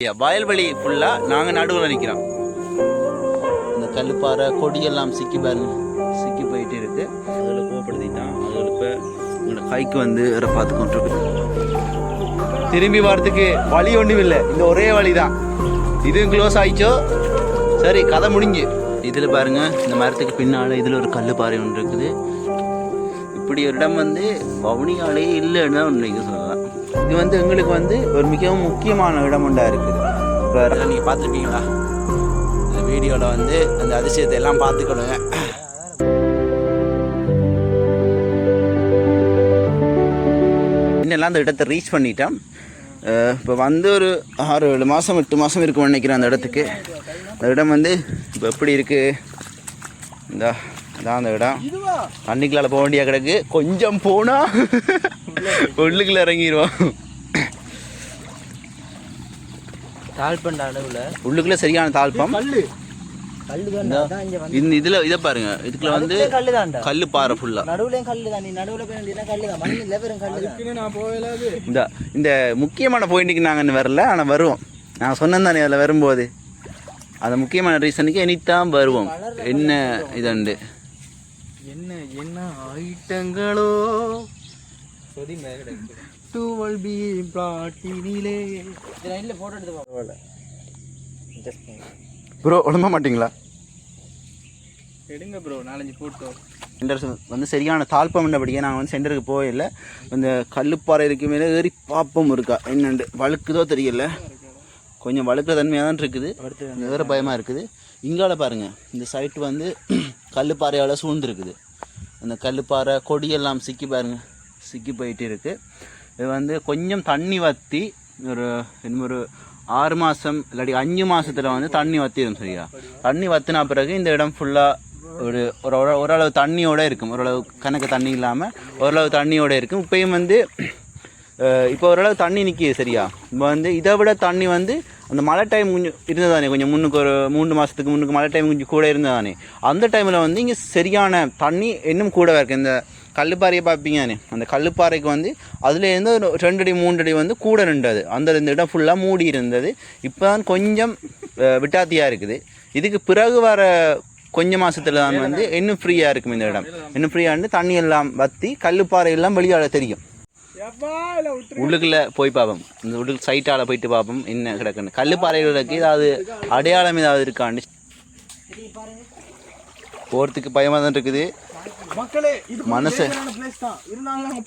வயல்வெளி ஃபுல்லா நாங்க நடுவில் நிற்கிறோம். இந்த கல்லுப்பாறை கொடியெல்லாம் சிக்கி பாருங்க, சிக்கி போயிட்டு இருக்கு. அதில் கோவப்படுத்திட்டான். அதில் இப்போ உங்களோட கைக்கு வந்து பார்த்து கொண்டிருக்கு. திரும்பி வரத்துக்கு வழி ஒன்றும் இல்லை, இந்த ஒரே வழி தான். இதுவும் க்ளோஸ் ஆயிடுச்சோ, சரி கதை முடிஞ்சு. இதில் பாருங்க, இந்த மரத்துக்கு பின்னால் இதில் ஒரு கல்லுப்பாறை ஒன்று இருக்குது. இப்படி ஒரு இடம் வந்து வவுனியாலே இல்லைன்னு ஒன்று சொல்லலாம். இது வந்து எங்களுக்கு வந்து ஒரு மிகவும் முக்கியமான இடம் ஒன்றா இருக்குது. இப்போ நீங்கள் பார்த்துருப்பீங்களா இந்த வீடியோவில் வந்து அந்த அதிசயத்தை எல்லாம் பார்த்துக்கணுங்க. இன்னெல்லாம் அந்த இடத்தை ரீச் பண்ணிட்டோம். இப்போ வந்து ஒரு 6-7 மாதம் 8 மாதம் இருக்கும்னு நினைக்கிறேன் அந்த இடத்துக்கு. அந்த இடம் வந்து இப்போ எப்படி இருக்குது, இதான் அந்த இடம். தண்ணிக்குள்ளால் போக வேண்டிய கிடக்கு. கொஞ்சம் போனால் உள்ளுக்குள்ள இறங்கிடுவோம். தாழ்பண்ட அளவில் உள்ளுக்குள்ள சரியான தாழ்பம். இதுல இதை பாருங்க, இதுக்குள்ள வந்து கல்லு பாறை ஃபுல்லா. இந்த முக்கியமான பாயிண்ட்டுக்கு நாங்கள் வரல, ஆனால் வருவோம். நான் சொன்னேன் தானே அதில் வரும்போது அந்த முக்கியமான ரீசனுக்கு இனித்தான் வருவோம். என்ன இதுண்டு என்ன ஐட்டங்களோ ப்ரோ உடம்ப மாட்டீங்களா? எடுங்க ப்ரோ, 4-5 போட்டோ. சென்டர் வந்து சரியான தாழ்ப்பம் என்னபடியே நாங்கள் வந்து சென்டருக்கு போகல. இந்த கல்லுப்பாறை இருக்கு மேலே ஏறி பாப்பம் இருக்கா என்னண்டு வழுக்குதோ தெரியல. கொஞ்சம் வழுக்கிற தன்மையாக தான் இருக்குது. வேறு பயமாக இருக்குது. இங்கால பாருங்கள், இந்த சைட்டு வந்து கல்லுப்பாறையால் சூழ்ந்துருக்குது. அந்த கல்லுப்பாறை கொடியெல்லாம் சிக்கி பாருங்கள், சிக்கி போயிட்டு இருக்குது. இது வந்து கொஞ்சம் தண்ணி வற்றி ஒரு 6 மாதம் இல்லாட்டி 5 மாதத்தில் வந்து தண்ணி வற்றிடும். சரியா, தண்ணி வற்றினா பிறகு இந்த இடம் ஃபுல்லாக ஓரளவு தண்ணியோடு இருக்கும். ஓரளவு கணக்கு தண்ணி இல்லாமல் ஓரளவு தண்ணியோடு இருக்கும். இப்போயும் வந்து இப்போ ஓரளவு தண்ணி நிற்கிது. சரியா, இப்போ வந்து இதை விட தண்ணி வந்து அந்த மழை டைம் கொஞ்சம் இருந்ததானே, கொஞ்சம் முன்னுக்கு ஒரு 3 மாதத்துக்கு முன்னுக்கு மழை டைம் கொஞ்சம் கூட இருந்ததானே, அந்த டைமில் வந்து இங்கே சரியான தண்ணி இன்னும் கூட இருக்குது. இந்த கல்லுப்பாறையை பார்ப்பீங்கன்னு, அந்த கல்லுப்பாறைக்கு வந்து அதுலேருந்து 2 அடி 3 அடி வந்து கூட நின்றது. அந்த இந்த இடம் ஃபுல்லாக மூடி இருந்தது. இப்போ தான் கொஞ்சம் விட்டாத்தியாக இருக்குது. இதுக்கு பிறகு வர கொஞ்சம் மாதத்தில் தான் வந்து இன்னும் ஃப்ரீயாக இருக்கும். இந்த இடம் இன்னும் ஃப்ரீயாக இருந்து தண்ணி எல்லாம் வற்றி கல்லுப்பாறை எல்லாம் வெளியால் தெரியும். உள்ளுக்குள்ள போய் பார்ப்போம், இந்த உள்ளுக்கு சைட்டால் போயிட்டு பார்ப்போம் என்ன கிடக்குன்னு. கல்லுப்பாறைகளுக்கு ஏதாவது அடையாளம் ஏதாவது இருக்கான்னு. போகிறதுக்கு பயமாக தான் இருக்குது மக்களே. மனசு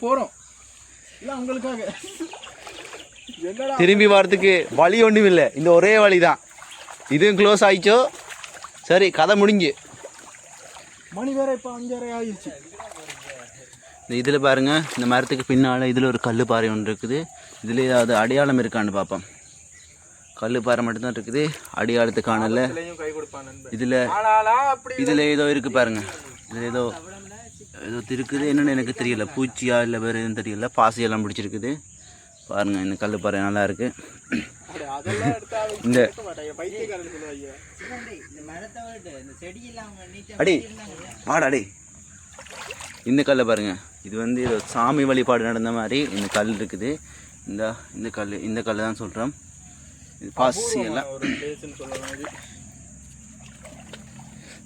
போகிறோம் திரும்பி வரத்துக்கு வழி ஒன்றும் இல்லை, இந்த ஒரே வழி தான். இதுவும் க்ளோஸ் ஆயிடுச்சோ, சரி கதை முடிஞ்சு. மணி வேற இப்போ 5:30 ஆயிடுச்சு. இதில் பாருங்கள், இந்த மரத்துக்கு பின்னால் இதில் ஒரு கல்லுப்பாறை ஒன்று இருக்குது. இதில் ஏதாவது அடையாளம் இருக்கான்னு பார்ப்போம். கல்லுப்பாறை மட்டும்தான் இருக்குது, அடையாளத்து காணல. இதில் ஏதோ இருக்குது பாருங்கள். இதில் ஏதோ இருக்குது, என்னென்னு எனக்கு தெரியல. பூச்சியா இல்லை வேறு எதுவும் தெரியல. பாசியெல்லாம் பிடிச்சிருக்குது பாருங்கள். இந்த கல்லுப்பாறை நல்லா இருக்குது. இந்த அடி வாடாடி, இந்த கல்லை பாருங்கள். இது வந்து ஏதோ சாமி வழிபாடு நடந்த மாதிரி இந்த கல் இருக்குது. இந்த கல் தான் சொல்கிறோம். இது பாசி எல்லாம்.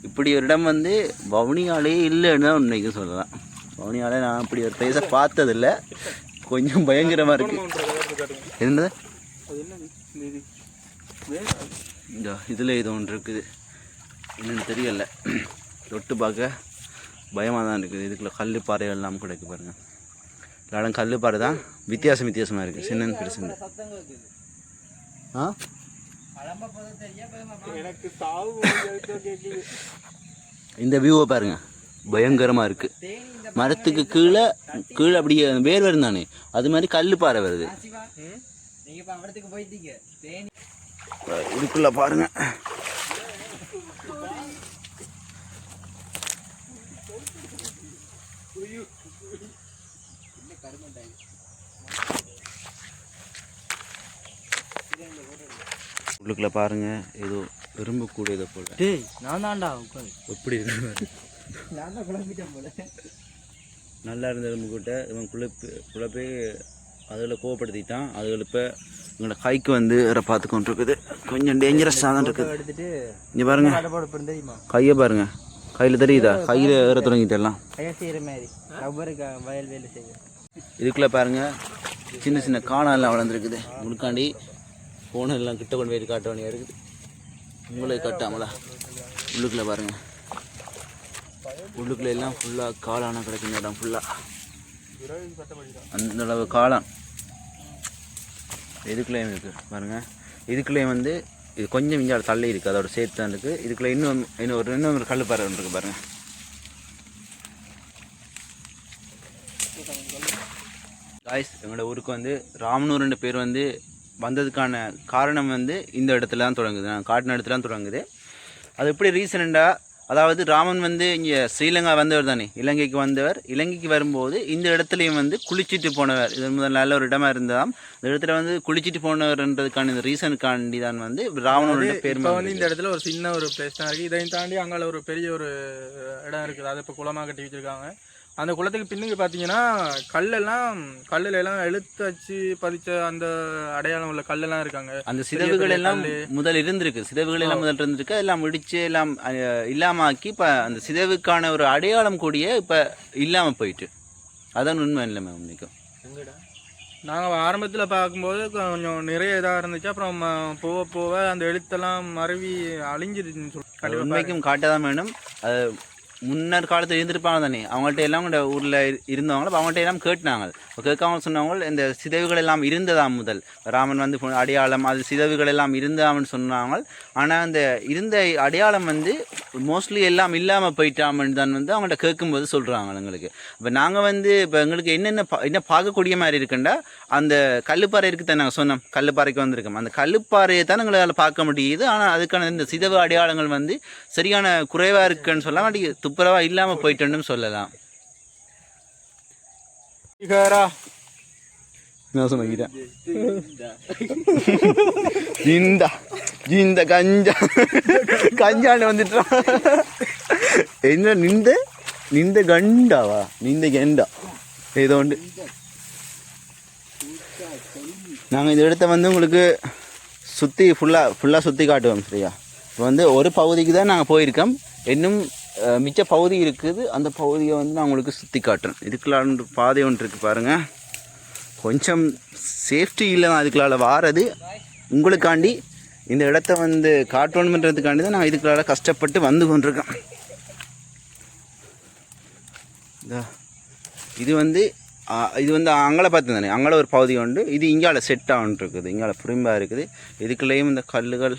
இப்படி ஒரு இடம் வந்து வவுனியாலே இல்லைன்னு தான் இன்னைக்கு சொல்லலாம். வவுனியாலே நான் இப்படி ஒரு பிளேஸை பார்த்ததில்லை. கொஞ்சம் பயங்கரமாக இருக்குது. என்னது இந்த இதில் இது ஒன்று இருக்குது, என்னென்னு தெரியல. தொட்டு பார்க்க பயமாக தான் இருக்குது. இதுக்குள்ள கல்லுப்பாறை எல்லாம் கிடைக்கு பாருங்கள். இடம் கல்லுப்பாறை தான், வித்தியாசமாக இருக்குது. சின்ன பெருசு. இந்த வியூவை பாருங்கள், பயங்கரமாக இருக்குது. மரத்துக்கு கீழே அப்படியே வேர் வரும் தானே, அது மாதிரி கல்லுப்பாறை வருது. இதுக்குள்ள பாருங்க, உள்ளுக்குள்ள பாருங்க, ஏதோ எறும்பு கூட இதை போல. நான் தான்டா எப்படி இருக்கு, நல்லா இருந்த எறும்பு கூட்ட இவன் குழப்பி அதில் கோவப்படுத்திட்டான். அதில் இப்போ எங்களோட கைக்கு வந்து வேற பார்த்து கொண்டு இருக்குது. கொஞ்சம் டேஞ்சரஸாக தான் இருக்குது. எடுத்துட்டு இங்கே பாருங்க, தெரியுமா கையை பாருங்க, கையில் தெரியுதா? கையில் ஏற தொடங்கிட்டெல்லாம் கையை செய்கிற மாதிரி ரப்பருக்கு வயல் வேலை செய்ய. இதுக்குள்ளே பாருங்க சின்ன சின்ன காணெல்லாம் வளர்ந்துருக்குது. முழுக்காண்டி ஃபோனெல்லாம் கிட்ட கொண்டு போய் காட்ட வேண்டியா இருக்குது. உங்களை காட்டாமலா உள்ளுக்குள்ளே பாருங்க, உள்ளுக்குள்ள எல்லாம் ஃபுல்லாக காளான கிடைக்கும் இடம் ஃபுல்லாக. அந்த அளவு காளான் இதுக்குள்ளேயும் இருக்குது பாருங்கள். இதுக்குள்ளேயும் வந்து இது கொஞ்சம் இஞ்சால தள்ளி இருக்குது, அதோட சேர்த்து தான் இருக்குது. இதுக்குள்ளே இன்னொரு கல்லுப்பாறை ஒன்று இருக்குது பாருங்கள். காய்ஸ், எங்களோட ஊருக்கு வந்து ராமனூர்ன்ற பேர் வந்து வந்ததுக்கான காரணம் வந்து இந்த இடத்துல தான் தொடங்குது. நான் காட்டின இடத்துல தான் தொடங்குது. அது எப்படி ரீசனண்டா, அதாவது ராமன் வந்து இங்கே ஸ்ரீலங்கா வந்தவர் தானே, இலங்கைக்கு வந்தவர். இலங்கைக்கு வரும்போது இந்த இடத்துலையும் வந்து குளிச்சுட்டு போனவர். இது முதல் நல்ல ஒரு இடமா இருந்தால் இந்த இடத்துல வந்து குளிச்சுட்டு போனவர்ன்றதுக்கான இந்த ரீசனுக்காண்டி தான் வந்து ராவணோட பேர். இப்போ வந்து இந்த இடத்துல ஒரு சின்ன ஒரு பிளேஸ் தான் இருக்குது. இதையும் தாண்டி அங்கே ஒரு பெரிய ஒரு இடம் இருக்குது. அதை இப்போ குளமாக கட்டி வச்சுருக்காங்க. அந்த குளத்துக்கு பின்னுக்கு பார்த்தீங்கன்னா கல்லுல எல்லாம் எழுத்து வச்சு பதிச்ச அந்த அடையாளம் உள்ள கல்லெல்லாம் இருக்காங்க. அந்த சிதைவுகள் எல்லாம் முதல் இருந்திருக்கு. சிதைவுகள் எல்லாம் முதல் இருந்திருக்கு. எல்லாம் முடிச்சு எல்லாம் இல்லாமாக்கி இப்போ அந்த சிதைவுக்கான ஒரு அடையாளம் கூடிய இப்போ இல்லாமல் போயிட்டு. அதான் உண்மை இல்லை மேம். இன்னைக்கும் நாங்கள் ஆரம்பத்தில் பார்க்கும்போது கொஞ்சம் நிறைய இதாக இருந்துச்சு. அப்புறம் போக போக அந்த எழுத்தெல்லாம் மருவி அழிஞ்சிருச்சுன்னு சொல்லி உண்மைக்கும் காட்டதான் வேணும். அது முன்னர் காலத்தில் இருந்திருப்பாங்க தானே, அவங்கள்ட்ட எல்லாம் கூட ஊரில் இருந்தவங்கள அவங்கள்ட்ட எல்லாம் கேட்டினாங்க. கேட்காம சொன்னவங்க இந்த சிதைவுகள் எல்லாம் இருந்ததாம். முதல் ராமன் வந்து அடையாளம் அது சிதைவுகள் எல்லாம் இருந்தாமன்னு சொன்னாங்க. ஆனால் அந்த இருந்த அடையாளம் வந்து மோஸ்ட்லி எல்லாம் இல்லாமல் போயிட்டாமன்னு தான் வந்து அவங்கள்ட்ட கேட்கும்போது சொல்கிறாங்க எங்களுக்கு. இப்போ நாங்கள் வந்து இப்போ எங்களுக்கு என்ன பார்க்கக்கூடிய மாதிரி இருக்குண்டா, அந்த கல்லுப்பாறை இருக்குது தான். நாங்கள் சொன்னோம் கல்லுப்பாறைக்கு வந்திருக்கோம். அந்த கல்லுப்பாறையை தான் எங்களால் பார்க்க முடியுது. ஆனால் அதுக்கான இந்த சிதைவு அடையாளங்கள் வந்து சரியான குறைவாக இருக்குன்னு சொல்ல மாட்டேங்குது, துப்புரவா இல்லாமல் போயிட்டோன்னு சொல்லலாம். நான் சொன்னேன் இந்த கஞ்சாண்டு வந்துட்டான். என்ன நிந்த கண்டாவா நிந்த கெண்டா ஏதோ உண்டு. நாங்கள் இந்த இடத்த வந்து உங்களுக்கு சுற்றி ஃபுல்லாக சுற்றி காட்டுவோம். சரியா? இப்போ வந்து ஒரு பகுதிக்கு தான் நாங்கள் போயிருக்கோம். இன்னும் மிச்ச பகுதி இருக்குது. அந்த பகுதியை வந்து நான் உங்களுக்கு சுற்றி காட்டுறேன். இதுக்குள்ளான பாதை ஒன்று இருக்குது பாருங்கள். கொஞ்சம் சேஃப்டி இல்லை தான் அதுக்குள்ளால் வாரது. உங்களுக்காண்டி இந்த இடத்த வந்து காட்டணுன்றதுக்காண்டி தான் நான் இதுக்குள்ளால் கஷ்டப்பட்டு வந்து கொண்டிருக்கேன். இது வந்து அங்கே பார்த்து தானே, அங்கே ஒரு பகுதி உண்டு. இது இங்கால செட் ஆகிட்டு இருக்குது, இங்கால புரிம்பாக இருக்குது. இதுக்குள்ளேயும் இந்த கல்லுகள்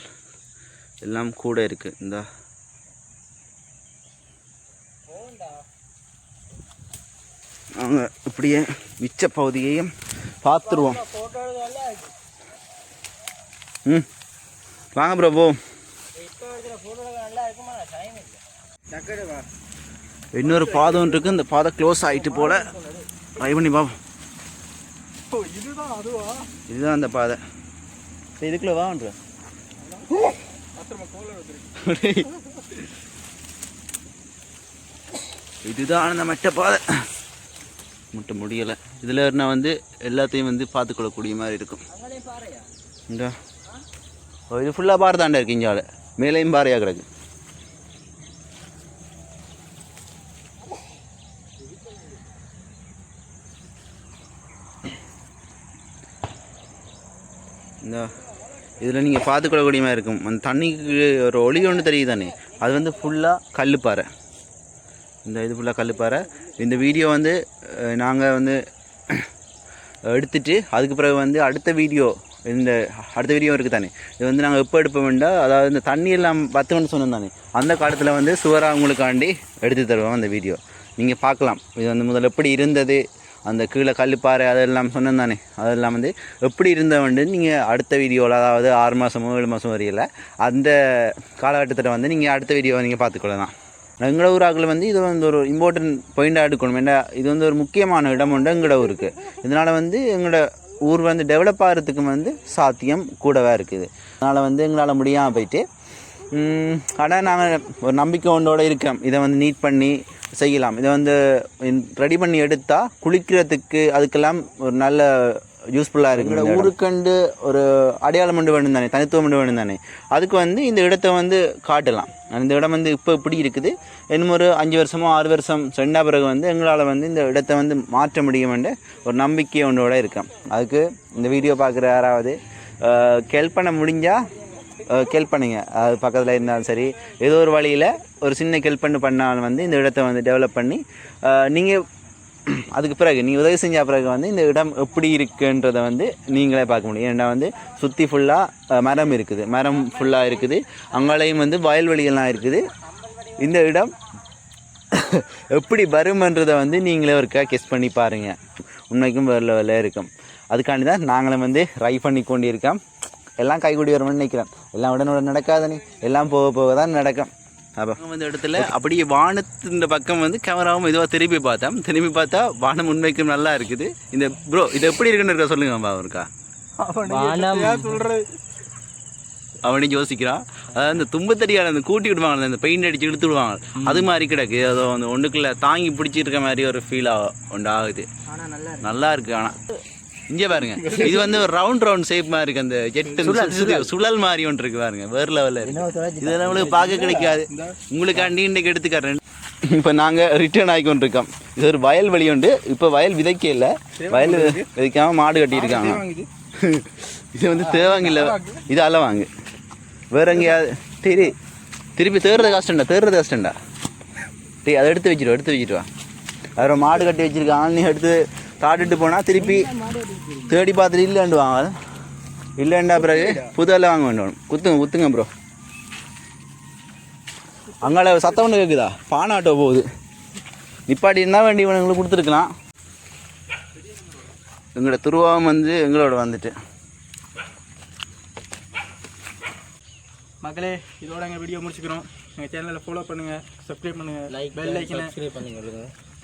எல்லாம் கூட இருக்குது. இந்த அவங்க இப்படியே மிச்ச பகுதியையும் பார்த்துருவோம். வாங்க ப்ரோ போ. இன்னொரு பாதை ஒன்று இருக்குது. இந்த பாதை க்ளோஸ் ஆகிட்டு போல. ட்ரை பண்ணி பாப்போம். இதுதான் அந்த பாதை. இதுக்குள்ள வான்ற இதுதான் அந்த மெட்ட பாதை. மட்டும் முடியலை. இதில் நான் வந்து எல்லாத்தையும் வந்து பார்த்துக்கொள்ளக்கூடிய மாதிரி இருக்கும். இந்த இது ஃபுல்லாக பாறை தாண்டா இருக்கு. இங்கால மேலேயும் பாறையாக கிடக்கு. இந்த இதில் நீங்கள் பார்த்துக்கொள்ளக்கூடிய மாதிரி இருக்கும். அந்த தண்ணிக்கு ஒரு ஒளி ஒன்று தெரியுது தானே, அது வந்து ஃபுல்லாக கல்லுப்பாறை. இந்த இது ஃபுல்லாக கல்லுப்பாறை. இந்த வீடியோ வந்து நாங்கள் வந்து எடுத்துட்டு அதுக்கு பிறகு வந்து அடுத்த வீடியோ இருக்குது தானே, இது வந்து நாங்கள் எப்போ எடுப்போம் வேண்டாம். அதாவது இந்த தண்ணி எல்லாம் பத்துன்னு சொன்னோம் தானே, அந்த காலத்தில் வந்து சுவராக உங்களுக்காண்டி எடுத்து தருவோம் அந்த வீடியோ. நீங்கள் பார்க்கலாம். இது வந்து முதல்ல எப்படி இருந்தது, அந்த கீழே கல்லுப்பாறை அதெல்லாம் சொன்னேன் தானே, அதெல்லாம் வந்து எப்படி இருந்தவண்டு நீங்கள் அடுத்த வீடியோவில், அதாவது 6 மாதமோ 7 மாதம் வரையில் அந்த காலகட்டத்தில் வந்து நீங்கள் அடுத்த வீடியோவை நீங்கள் பார்த்துக்கொள்ளலாம். எங்களோட ஊராக்கள் வந்து இது வந்து ஒரு இம்பார்ட்டன்ட் பாயிண்டாக எடுக்கணும். ஏன்னா இது வந்து ஒரு முக்கியமான இடம் உண்டு எங்களோட ஊருக்கு. இதனால் வந்து எங்களோட ஊர் வந்து டெவலப் ஆகிறதுக்கு வந்து சாத்தியம் கூடவே இருக்குது. அதனால் வந்து எங்களால் முடியாமல் போயிட்டு, ஆனால் நாங்கள் ஒரு நம்பிக்கை ஒன்றோடு இருக்கோம். இதை வந்து நீட் பண்ணி செய்யலாம். இதை வந்து ரெடி பண்ணி எடுத்தால் குளிக்கிறதுக்கு அதுக்கெல்லாம் ஒரு நல்ல யூஸ்ஃபுல்லாக இருக்குது. இந்த ஊருக்கண்டு ஒரு அடையாளம் கொண்டு வேணும் தானே, தனித்துவம் கொண்டு வேணும் தானே, அதுக்கு வந்து இந்த இடத்த வந்து காட்டலாம். அந்த இடம் வந்து இப்போ இப்படி இருக்குது, இன்னும் ஒரு 5 வருஷமோ 6 வருஷம் சென்ற பிறகு வந்து எங்களால் வந்து இந்த இடத்த வந்து மாற்ற முடியுமென்ற ஒரு நம்பிக்கை ஒன்றோட இருக்கேன். அதுக்கு இந்த வீடியோ பார்க்குற யாராவது ஹெல்ப் பண்ண முடிஞ்சால் ஹெல்ப் பண்ணுங்க. அது பக்கத்தில் இருந்தாலும் சரி, ஏதோ ஒரு வழியில் ஒரு சின்ன ஹெல்ப் பண்ணாலும் வந்து இந்த இடத்த வந்து டெவலப் பண்ணி நீங்கள் அதுக்கு பிறகு நீங்கள் உதவி செஞ்ச பிறகு வந்து இந்த இடம் எப்படி இருக்குன்றதை வந்து நீங்களே பார்க்க முடியும். ஏன்னா வந்து சுற்றி ஃபுல்லாக மரம் இருக்குது, மரம் ஃபுல்லாக இருக்குது, அங்காலையும் வந்து வயல்வெளிகள்லாம் இருக்குது. இந்த இடம் எப்படி வரும்ன்றதை வந்து நீங்களே ஒருக்கா கெஸ் பண்ணி பாருங்கள். உண்மைக்கும் வேறு லெவலில் இருக்கும். அதுக்காண்டி தான் நாங்களும் வந்து ட்ரை பண்ணி கொண்டு இருக்கோம். எல்லாம் கைகூடி வரும்னு நினைக்கிறேன். எல்லாம் உடனுடன் நடக்காதனே, எல்லாம் போக போக தான் நடக்கும். அப்போ வந்து இடத்துல அப்படியே வானத்தின் பக்கம் வந்து கேமராவும் இதுவாக திரும்பி பார்த்தா வானம் உண்மைக்கும் நல்லா இருக்குது. இந்த ப்ரோ இது எப்படி இருக்குன்னு இருக்கா சொல்லுங்கப்பா அவருக்கா. அவனையும் யோசிக்கிறான். அதாவது இந்த தும்பத்தடியால் அந்த கூட்டி விடுவாங்க, அந்த பெயிண்ட் அடிச்சு இழுத்து விடுவாங்க, அது மாதிரி கிடக்கு. அதோ அந்த ஒன்றுக்குள்ளே தாங்கி பிடிச்சிருக்க மாதிரி ஒரு ஃபீல் ஆகுது. நல்லா இருக்கு. ஆனால் இங்கே பாருங்க, இது வந்து ஒரு ரவுண்ட் ஷேப் மாதிரி இருக்கு. அந்த ஜெட்டு சுழல் மாதிரி ஒன்று இருக்கு பாருங்க, வேறு லெவலில் இருக்கு. இதெல்லாம் உங்களுக்கு பார்க்க கிடைக்காது. உங்களுக்காண்டி இன்றைக்கு எடுத்துக்கிறேன். இப்போ நாங்கள் ரிட்டர்ன் ஆகிக்கொண்டு இருக்கோம். இது ஒரு வயல் வழி உண்டு. இப்போ வயல் விதைக்க இல்லை, வயல் விதைக்காமல் மாடு கட்டியிருக்காங்க. இது வந்து தேவாங்க இல்லை, இது அளவாங்க. வேற எங்கேயாவது திருப்பி தேடுறது கஷ்டம்டா. அதை எடுத்து வச்சுட்டு வா. அதில் மாடு கட்டி வச்சுருக்காங்க. நீ எடுத்து காட்டுட்டு போனால் திருப்பி தேடி பார்த்துட்டு இல்லைண்டு வாங்க. இல்லைண்டா பிறகு புதெல்லாம் வாங்க வேண்டும். குத்துங்க ப்ரோ. அங்கால சத்தம் ஒன்று கேட்குதா, பானாட்டோ போகுது. நிப்பாட்டி இருந்தால் வேண்டி இவனுங்களுக்கு கொடுத்துருக்கலாம். எங்களோட துருவாவும் வந்து எங்களோட வந்துட்டு. மக்களே, இதோட எங்கள் வீடியோ முடிச்சுக்கிறோம். எங்கள் சேனலில் ஃபாலோ பண்ணுங்கள், சப்ஸ்கிரைப் பண்ணுங்கள், பெல் ஐக்கனை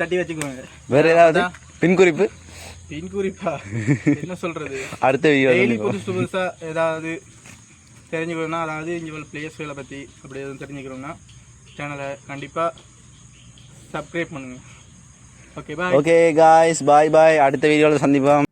தட்டி வச்சுக்கோங்க. வேறு ஏதாவது பின்குறிப்பா என்ன சொல்கிறது, அடுத்த வீடியோ புதுசாக ஏதாவது தெரிஞ்சுக்கணும்னா, அதாவது இங்கே பிளேஸ்களை பற்றி அப்படி எதுவும் தெரிஞ்சுக்கணும்னா சேனலை கண்டிப்பாக சப்ஸ்கிரைப் பண்ணுங்கள். ஓகே காய்ஸ், பாய். அடுத்த வீடியோவில் சந்திப்போம்.